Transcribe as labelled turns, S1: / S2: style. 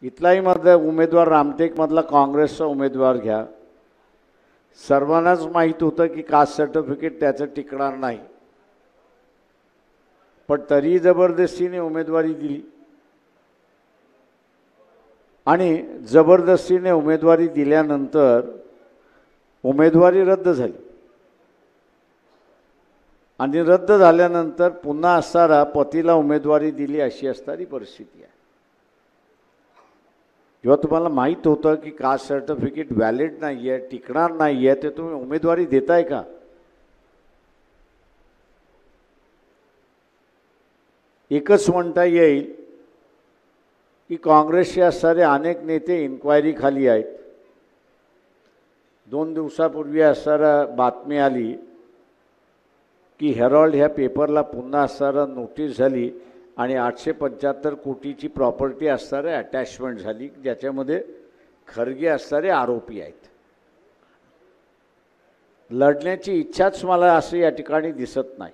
S1: इथलाही मधला उमेदवार रामटेकमधला काँग्रेसचा उमेदवार घ्या, सर्वांनाच माहीत होतं की कास्ट सर्टिफिकेट त्याचं टिकणार नाही, पण तरी जबरदस्तीने उमेदवारी दिली आणि जबरदस्तीने उमेदवारी दिल्यानंतर उमेदवारी रद्द झाली आणि रद्द झाल्यानंतर पुन्हा असणारा पतीला उमेदवारी दिली अशी असणारी परिस्थिती आहे. जेव्हा तुम्हाला माहीत होतं की कास्ट सर्टिफिकेट व्हॅलिड नाही आहे, टिकणार नाही आहे, ते तुम्ही उमेदवारी देताय का? एकच म्हणता येईल की काँग्रेसचे असणारे अनेक नेते इन्क्वायरी खाली आहेत. 2 दिवसापूर्वी असणारा बातमी आली की हेरॉल्ड ह्या पेपरला पुन्हा असणारा नोटीस झाली आणि 875 कोटीची प्रॉपर्टी असणारे अटॅचमेंट झाली, ज्याच्यामध्ये खरगे असणारे आरोपी आहेत. लढण्याची इच्छाच मला असं या ठिकाणी दिसत नाही.